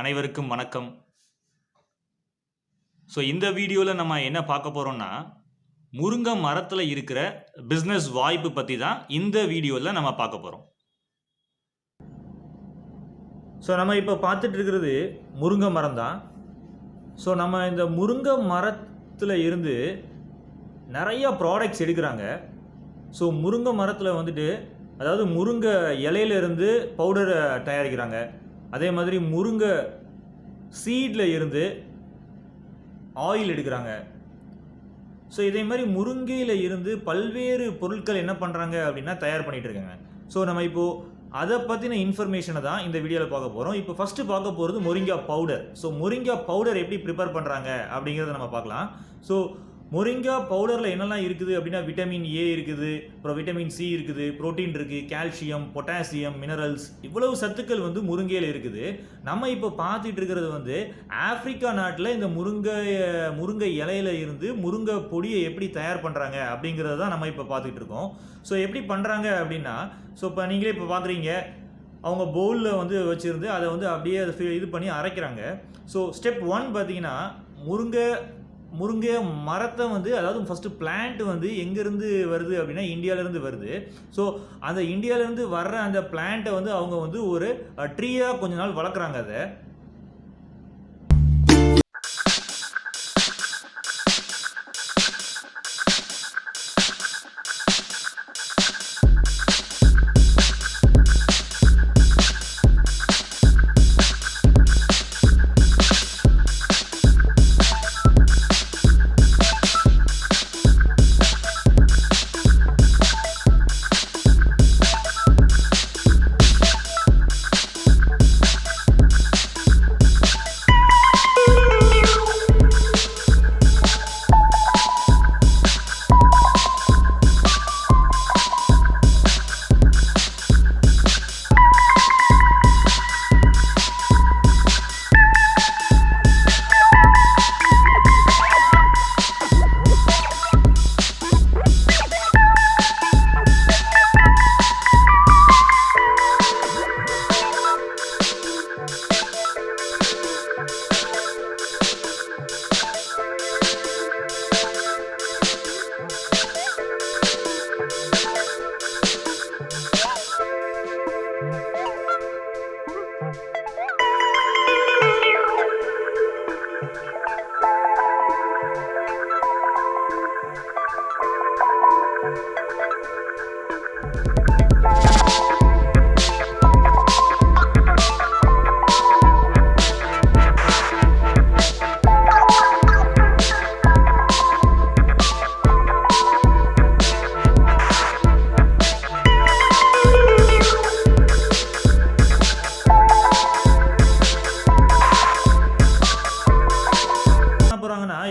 அனைவருக்கும் வணக்கம். இந்த வீடியோவில் நம்ம என்ன பார்க்க போகிறோம்னா, முருங்கை மரத்தில் இருக்கிற பிஸ்னஸ் வாய்ப்பு பற்றி தான் இந்த வீடியோவில் நம்ம பார்க்க போகிறோம். நம்ம இப்போ பார்த்துட்டு இருக்கிறது முருங்கை மரம் தான். நம்ம இந்த முருங்கை மரத்தில் இருந்து நிறையா ப்ராடக்ட்ஸ் எடுக்கிறாங்க. முருங்கை மரத்தில் வந்துட்டு அதாவது முருங்கை இலையிலேருந்து பவுடரை தயாரிக்கிறாங்க. அதே மாதிரி முருங்கை சீடில் இருந்து ஆயில் எடுக்கிறாங்க. இதே மாதிரி முருங்கையில் இருந்து பல்வேறு பொருட்கள் என்ன பண்ணுறாங்க அப்படின்னா தயார் பண்ணிகிட்டு இருக்காங்க. நம்ம இப்போது அதை பற்றின இன்ஃபர்மேஷனை தான் இந்த வீடியோவில் பார்க்க போகிறோம். இப்போ ஃபஸ்ட்டு பார்க்க போகிறது மொரிங்கா பவுடர். மொரிங்கா பவுடர் எப்படி ப்ரிப்பேர் பண்ணுறாங்க அப்படிங்கிறத நம்ம பார்க்கலாம். மொரிங்கா பவுடரில் என்னெல்லாம் இருக்குது அப்படின்னா விட்டமின் ஏ இருக்குது, அப்புறம் விட்டமின் சி இருக்குது, புரோட்டீன் இருக்குது, கால்சியம், பொட்டாசியம், மினரல்ஸ், இவ்வளவு சத்துக்கள் வந்து முருங்கையில் இருக்குது. நம்ம இப்போ பார்த்துட்டு இருக்கிறது வந்து ஆப்பிரிக்கா நாட்டில் இந்த முருங்கை இலையில இருந்து முருங்கை பொடியை எப்படி தயார் பண்ணுறாங்க அப்படிங்கிறத தான் நம்ம இப்போ பார்த்துட்டு இருக்கோம். எப்படி பண்ணுறாங்க அப்படின்னா இப்போ நீங்களே இப்போ பார்க்குறீங்க, அவங்க பவுலில் வந்து வச்சுருந்து அதை வந்து அப்படியே அதை இது பண்ணி அரைக்கிறாங்க. ஸ்டெப் 1 பார்த்தீங்கன்னா முருங்கை மரத்தை வந்து அதாவது ஃபஸ்ட்டு பிளான்ட் வந்து எங்கேருந்து வருது அப்படின்னா இந்தியாவிலேருந்து வருது. அந்த இந்தியாவிலேருந்து வர்ற அந்த பிளான்ட்டை வந்து அவங்க வந்து ஒரு ட்ரீயாக கொஞ்ச நாள் வளர்க்குறாங்க. அதை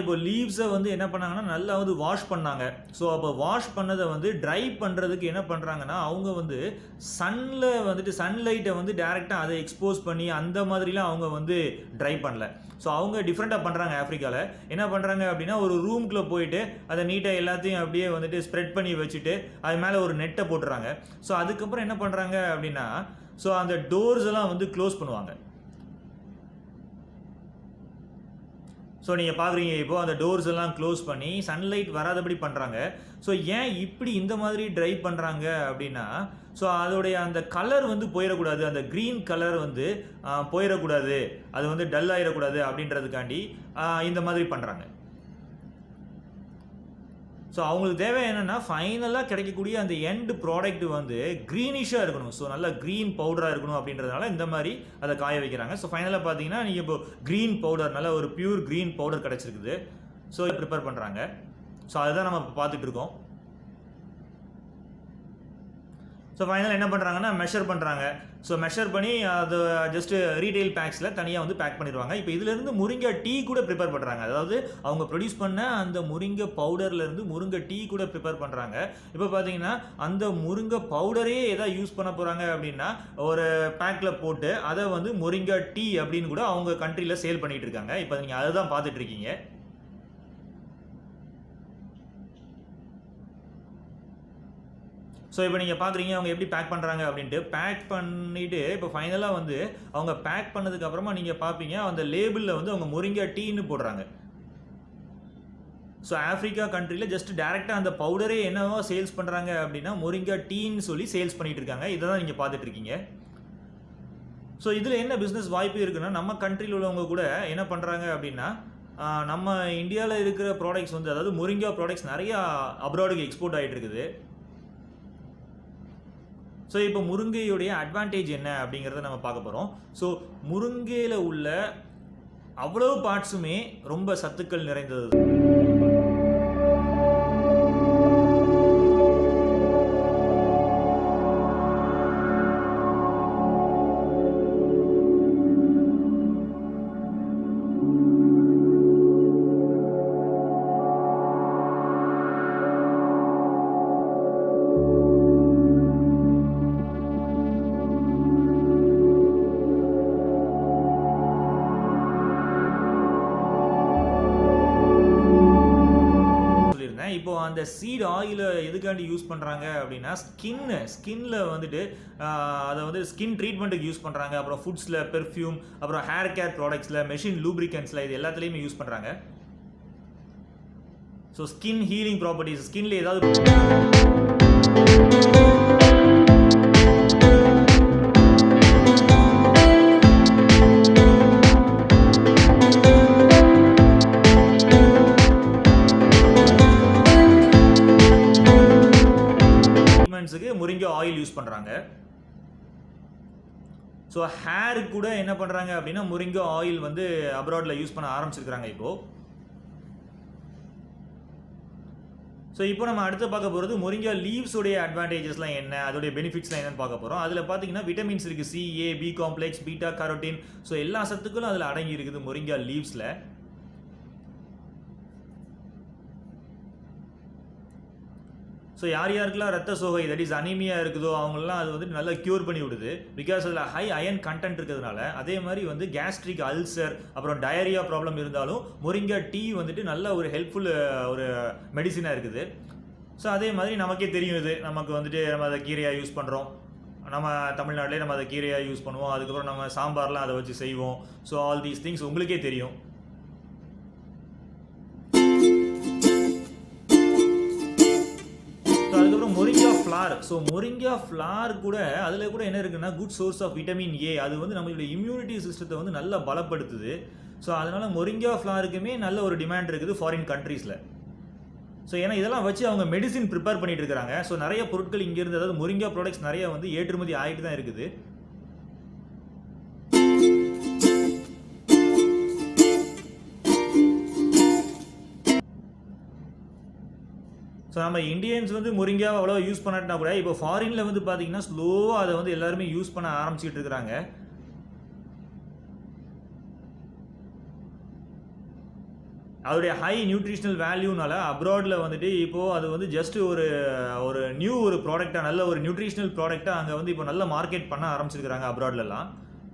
இப்போ லீவ்ஸை வந்து என்ன பண்ணாங்கன்னா நல்லா வந்து வாஷ் பண்ணாங்க. அப்போ வாஷ் பண்ணதை வந்து ட்ரை பண்ணுறதுக்கு என்ன பண்ணுறாங்கன்னா அவங்க வந்து சன்லைட்டை வந்து டேரெக்டாக அதை எக்ஸ்போஸ் பண்ணி அந்த மாதிரிலாம் அவங்க வந்து ட்ரை பண்ணல. அவங்க டிஃப்ரெண்ட்டாக பண்ணுறாங்க. ஆஃப்ரிக்காவில் என்ன பண்ணுறாங்க அப்படின்னா ஒரு ரூம்குள்ளே போயிட்டு அதை நீட்டாக எல்லாத்தையும் அப்படியே வந்துட்டு ஸ்ப்ரெட் பண்ணி வச்சுட்டு அது மேலே ஒரு நெட்டை போட்டுறாங்க. அதுக்கப்புறம் என்ன பண்ணுறாங்க அப்படின்னா அந்த டோர்ஸ் எல்லாம் வந்து க்ளோஸ் பண்ணுவாங்க. நீங்கள் பார்க்குறீங்க இப்போது அந்த டோர்ஸ் எல்லாம் க்ளோஸ் பண்ணி சன்லைட் வராதபடி பண்ணுறாங்க. ஏன் இப்படி இந்த மாதிரி ட்ரை பண்ணுறாங்க அப்படின்னா அதோடைய அந்த கலர் வந்து போயிடக்கூடாது, அந்த க்ரீன் கலர் வந்து போயிடக்கூடாது, அது வந்து டல் ஆகிடக்கூடாது அப்படின்றதுக்காண்டி இந்த மாதிரி பண்ணுறாங்க. அவங்களுக்கு தேவை என்னென்னா ஃபைனலாக கிடைக்கக்கூடிய அந்த எண்ட் ப்ராடக்ட் வந்து க்ரீனிஷாக இருக்கணும். நல்ல க்ரீன் பவுடராக இருக்கணும் அப்படின்றதுனால இந்த மாதிரி அதை காய வைக்கிறாங்க. ஃபைனலாக பார்த்தீங்கன்னா நீங்கள் இப்போ க்ரீன் பவுடர், நல்ல ஒரு பியூர் க்ரீன் பவுடர் கிடச்சிருக்குது. ப்ரிப்பேர் பண்ணுறாங்க. அதுதான் நம்ம இப்போ பார்த்துட்டு இருக்கோம். ஃபைனலாக என்ன பண்ணுறாங்கன்னா மெஷர் பண்ணுறாங்க. மெஷர் பண்ணி அது ஜஸ்ட்டு ரீட்டைல் பேக்ஸில் தனியாக வந்து பேக் பண்ணிடுவாங்க. இப்போ இதிலேருந்து முருங்கை டீ கூட ப்ரிப்பேர் பண்ணுறாங்க. அதாவது அவங்க ப்ரொடியூஸ் பண்ண அந்த முருங்கை பவுடர்லேருந்து முருங்கை டீ கூட ப்ரிப்பேர் பண்ணுறாங்க. இப்போ பார்த்தீங்கன்னா அந்த முருங்கை பவுடரே எதாவது யூஸ் பண்ண போகிறாங்க அப்படின்னா ஒரு பேக்கில் போட்டு அதை வந்து முருங்கை டீ அப்படின்னு கூட அவங்க கண்ட்ரியில் சேல் பண்ணிகிட்டு இருக்காங்க. இப்போ நீங்கள் அதை தான் பார்த்துட்டு இருக்கீங்க. ஸோ இப்போ நீங்கள் பார்க்குறீங்க அவங்க எப்படி பேக் பண்ணுறாங்க அப்படின்ட்டு. பேக் பண்ணிவிட்டு இப்போ ஃபைனலாக வந்து அவங்க பேக் பண்ணதுக்கப்புறமா நீங்கள் பார்ப்பீங்க அந்த லேபிளில் வந்து அவங்க முருங்கா டீன்னு போடுறாங்க. ஸோ ஆஃப்ரிக்கா கண்ட்ரியில் ஜஸ்ட் டேரெக்டாக அந்த பவுடரே என்னவோ சேல்ஸ் பண்ணுறாங்க அப்படின்னா முருங்கா டீன்னு சொல்லி சேல்ஸ் பண்ணிகிட்டு இருக்காங்க. இதை தான் நீங்கள் பார்த்துட்ருக்கீங்க. ஸோ இதில் என்ன பிஸ்னஸ் வாய்ப்பு இருக்குன்னா, நம்ம கண்ட்ரியில் உள்ளவங்க கூட என்ன பண்ணுறாங்க அப்படின்னா, நம்ம இந்தியாவில் இருக்கிற ப்ராடக்ட்ஸ் வந்து அதாவது முருங்கா ப்ராடக்ட்ஸ் நிறையா அப்ராடுக்கு எக்ஸ்போர்ட் ஆகிட்டு இருக்குது. ஸோ இப்போ முருங்கையுடைய அட்வான்டேஜ் என்ன அப்படிங்கிறத நம்ம பார்க்க போகிறோம். ஸோ முருங்கையில் உள்ள அவ்வளோ பார்ட்ஸுமே ரொம்ப சத்துக்கள் நிறைந்தது. இப்போ அந்த சீட் ஆயிலை எதுக்காண்டி யூஸ் பண்ணுறாங்க அப்படின்னா, ஸ்கின்ல வந்துட்டு அதை வந்து ஸ்கின் ட்ரீட்மெண்ட்டுக்கு யூஸ் பண்ணுறாங்க. அப்புறம் ஃபுட்ஸில், பெர்ஃப்யூம், அப்புறம் ஹேர் கேர் ப்ராடக்ட்ஸில், மெஷின் லூப்ரிகன்ஸில் இது எல்லாத்துலேயுமே யூஸ் பண்ணுறாங்க. ஸோ ஸ்கின் ஹீலிங் ப்ராப்பர்ட்டிஸ், ஸ்கின்ல ஏதாவது முருங்கை ஆயில் யூஸ் பண்ணுறாங்க. ஸோ ஹேருக்கு கூட என்ன பண்ணுறாங்க அப்படின்னா முருங்கை ஆயில் வந்து அப்ராடில் யூஸ் பண்ண ஆரம்பிச்சிருக்கிறாங்க இப்போது. ஸோ இப்போ நம்ம அடுத்து பார்க்க போகிறது முருங்கை லீவ்ஸோடைய அட்வான்டேஜஸ்லாம் என்ன, அதோடைய பெனிஃபிட்ஸ்லாம் என்னன்னு பார்க்க போகிறோம். அதில் பார்த்தீங்கன்னா விட்டமின்ஸ் இருக்குது, C, A, B complex, beta carotene. So எல்லா சத்துக்களும் அதில் அடங்கி இருக்குது முருங்கை லீவ்ஸில். ஸோ யாருக்கெல்லாம் ரத்த சோகை, தட் இஸ் அனீமியா இருக்குதோ அவங்களெலாம் அது வந்து நல்லா க்யூர் பண்ணி விடுது. பிகாஸ் அதில் ஹை அயன் கண்டென்ட் இருக்கிறதுனால. அதே மாதிரி வந்து கேஸ்ட்ரிக் அல்சர், அப்புறம் டயரியா ப்ராப்ளம் இருந்தாலும் முருங்கை டீ வந்துட்டு நல்ல ஒரு ஹெல்ப்ஃபுல் ஒரு மெடிசினாக இருக்குது. ஸோ அதே மாதிரி நமக்கே தெரியும், இது நமக்கு வந்துட்டு நம்ம அதை கீரையாக யூஸ் பண்ணுறோம். நம்ம தமிழ்நாட்டிலே நம்ம அதை கீரையாக யூஸ் பண்ணுவோம். அதுக்கப்புறம் நம்ம சாம்பார்லாம் அதை வச்சு செய்வோம். ஸோ ஆல் தீஸ் திங்ஸ் உங்களுக்கே தெரியும். அதுக்கப்புறம் முருங்கா ஃப்ளார். ஸோ முருங்கா ஃப்ளார் கூட அதில் கூட என்ன இருக்குன்னா good source of vitamin A. அது வந்து நம்மளுடைய இம்யூனிட்டி சிஸ்டத்தை வந்து நல்லா பலப்படுத்துது. ஸோ அதனால் முருங்கா ஃப்ளாருக்குமே நல்ல ஒரு டிமாண்ட் இருக்குது ஃபாரின் கண்ட்ரீஸில். ஸோ ஏன்னா இதெல்லாம் வச்சு அவங்க மெடிசின் ப்ரிப்பேர் பண்ணிட்டு இருக்காங்க. ஸோ நிறைய பொருட்கள் இங்கேருந்து, அதாவது முருங்கா ப்ராடக்ட்ஸ் நிறைய வந்து ஏற்றுமதி ஆகிட்டு தான் இருக்குது. ஸோ நம்ம இந்தியன்ஸ் வந்து முருங்காவை அவ்வளோ யூஸ் பண்ணாட்டினா கூட இப்போ ஃபாரினில் வந்து பார்த்தீங்கன்னா ஸ்லோவாக அதை வந்து எல்லாருமே யூஸ் பண்ண ஆரம்பிச்சுட்டு இருக்கிறாங்க. அதோடைய ஹை நியூட்ரிஷனல் வேல்யூனால அப்ராடில் வந்துட்டு இப்போது அது வந்து ஜஸ்ட் ஒரு நியூ ஒரு ப்ராடக்டாக, நல்ல ஒரு நியூட்ரிஷனல் ப்ராடக்டாக அங்கே வந்து இப்போ நல்ல மார்க்கெட் பண்ண ஆரம்பிச்சிருக்கிறாங்க அப்ராட்லலாம்.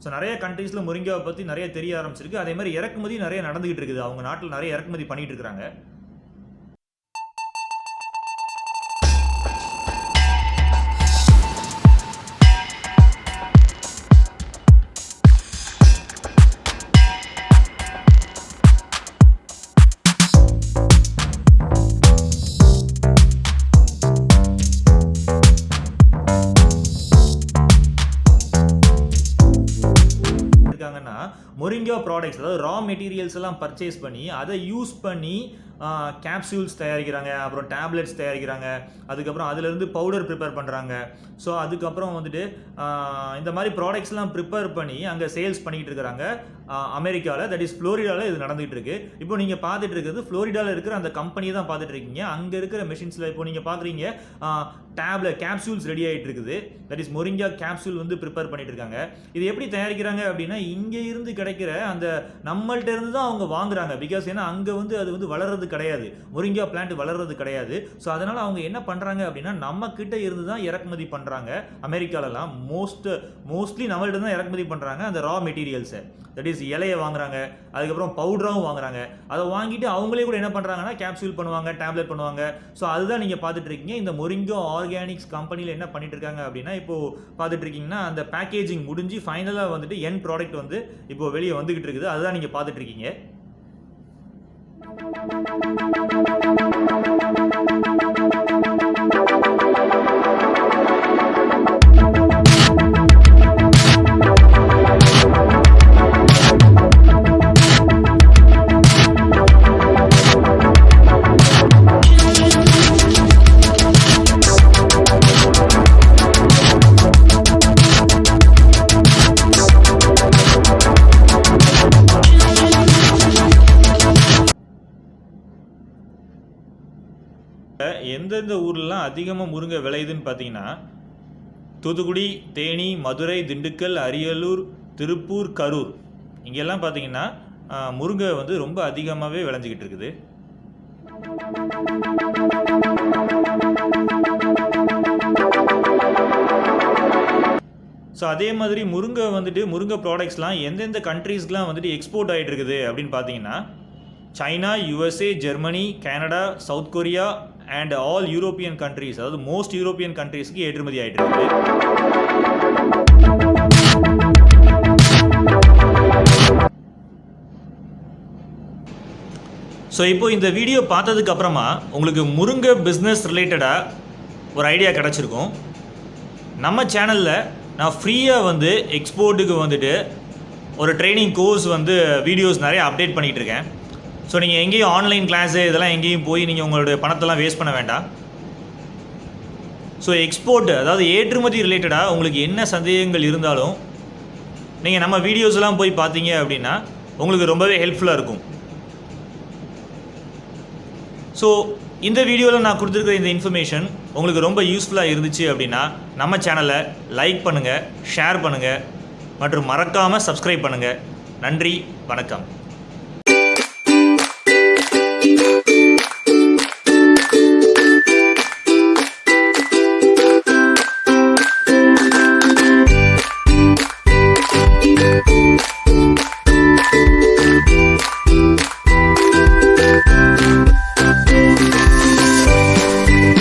ஸோ நிறைய கண்ட்ரீஸில் முருங்காவை பற்றி நிறைய தெரிய ஆரம்பிச்சிருக்கு. அதே மாதிரி இறக்குமதி நிறைய நடந்துகிட்டு இருக்குது. அவங்க நாட்டில் நிறைய இறக்குமதி பண்ணிகிட்டு இருக்கிறாங்க. முருங்கா ப்ராடக்ட்ஸ், அதாவது ரா மெட்டீரியல்ஸ் எல்லாம் பர்ச்சேஸ் பண்ணி அதை யூஸ் பண்ணி கேப்சூல்ஸ் தயாரிக்கிறாங்க, அப்புறம் டேப்லெட்ஸ் தயாரிக்கிறாங்க, அதுக்கப்புறம் அதுலேருந்து பவுடர் ப்ரிப்பேர் பண்ணுறாங்க. ஸோ அதுக்கப்புறம் வந்துட்டு இந்த மாதிரி ப்ராடக்ட்ஸ்லாம் ப்ரிப்பேர் பண்ணி அங்கே சேல்ஸ் பண்ணிகிட்டு இருக்கிறாங்க அமெரிக்காவில், தட் இஸ் ஃப்ளோரிடாவில் இது நடந்துகிட்டு இருக்கு. இப்போ நீங்கள் பார்த்துட்டு இருக்கிறது ஃப்ளோரிடாவில் இருக்கிற அந்த கம்பெனியை தான் பார்த்துட்டு இருக்கீங்க. அங்கே இருக்கிற மெஷின்ஸில் இப்போ நீங்கள் பார்க்குறீங்க கேப்சூல்ஸ் ரெடி ஆகிட்டு இருக்குது. தட் இஸ் முருங்கா கேப்சூல் வந்து ப்ரிப்பேர் பண்ணிட்டு இருக்காங்க. இது எப்படி தயாரிக்கிறாங்க அப்படின்னா, இங்கே இருந்து கிடைக்கிற அந்த நம்மள்ட்ட இருந்து தான் அவங்க வாங்குறாங்க. பிகாஸ் ஏன்னா அங்கே வந்து அது வந்து வளர்றதுக்கு கிடையாது, முருங்கா பிளான்ட் வளர்றது கிடையாது. ஸோ அதனால் அவங்க என்ன பண்ணுறாங்க அப்படின்னா நம்ம கிட்ட இருந்து தான் இறக்குமதி பண்ணுறாங்க. அமெரிக்காலலாம் மோஸ்ட்லி நம்மள்ட்ட தான் இறக்குமதி பண்ணுறாங்க அந்த ரா மெட்டீரியல்ஸை. தட் இஸ் இலையை வாங்குறாங்க, அதுக்கப்புறம் பவுடராகவும் வாங்குறாங்க. அதை வாங்கிட்டு அவங்களே கூட என்ன பண்ணுறாங்கன்னா கேப்சூல் பண்ணுவாங்க, டேப்லெட் பண்ணுவாங்க. ஸோ அதுதான் நீங்கள் பார்த்துட்டு இருக்கீங்க. இந்த மொரிங்கோ ஆர்கானிக்ஸ் கம்பெனியில் என்ன பண்ணிட்டு இருக்காங்க அப்படின்னா, இப்போது பார்த்துட்டு இருக்கீங்கன்னா அந்த பேக்கேஜிங் முடிஞ்சு ஃபைனலாக வந்துட்டு என் ப்ராடக்ட் வந்து இப்போ வெளியே வந்துகிட்டு இருக்குது. அதுதான் நீங்கள் பார்த்துட்டு இருக்கீங்க. எந்தெந்த ஊர்லாம் அதிகமாக முருங்கை விளையுதுன்னு பார்த்தீங்கன்னா, தூத்துக்குடி, தேனி, மதுரை, திண்டுக்கல், அரியலூர், திருப்பூர், கரூர் இங்கெல்லாம் பார்த்தீங்கன்னா முருங்கை வந்து ரொம்ப அதிகமாகவே விளைஞ்சிக்கிட்டு இருக்குது. ஸோ அதே மாதிரி முருங்கை ப்ராடக்ட்ஸ்லாம் எந்தெந்த கண்ட்ரீஸ்க்கெலாம் வந்துட்டு எக்ஸ்போர்ட் ஆகிட்டு இருக்குது அப்படின்னு பார்த்தீங்கன்னா, China, USA, Germany, Canada, south Korea and all European countries, அதாவது மோஸ்ட் யூரோப்பியன் கண்ட்ரீஸ்க்கு ஏற்றுமதி ஆகிட்டு இருக்குது. ஸோ இப்போ இந்த வீடியோ பார்த்ததுக்கு அப்புறமா உங்களுக்கு முருங்கை பிஸ்னஸ் ரிலேட்டடாக ஒரு ஐடியா கிடச்சிருக்கும். நம்ம சேனலில் நான் ஃப்ரீயாக வந்து எக்ஸ்போர்ட்டுக்கு வந்துட்டு ஒரு ட்ரைனிங் கோர்ஸ் வந்து வீடியோஸ் நிறைய அப்டேட் பண்ணிகிட்டு இருக்கேன். ஸோ நீங்கள் எங்கேயும் ஆன்லைன் கிளாஸு இதெல்லாம் எங்கேயும் போய் நீங்கள் உங்களுடைய பணத்தெல்லாம் வேஸ்ட் பண்ண வேண்டாம். ஸோ எக்ஸ்போர்ட் அதாவது ஏற்றுமதி ரிலேட்டடாக உங்களுக்கு என்ன சந்தேகங்கள் இருந்தாலும் நீங்கள் நம்ம வீடியோஸ்லாம் போய் பார்த்தீங்க அப்படின்னா உங்களுக்கு ரொம்பவே ஹெல்ப்ஃபுல்லாக இருக்கும். ஸோ இந்த வீடியோவில் நான் கொடுத்துருக்குற இந்த இன்ஃபர்மேஷன் உங்களுக்கு ரொம்ப யூஸ்ஃபுல்லாக இருந்துச்சு அப்படின்னா நம்ம சேனலை லைக் பண்ணுங்கள், ஷேர் பண்ணுங்கள் மற்றும் மறக்காமல் சப்ஸ்கிரைப் பண்ணுங்கள். நன்றி, வணக்கம்.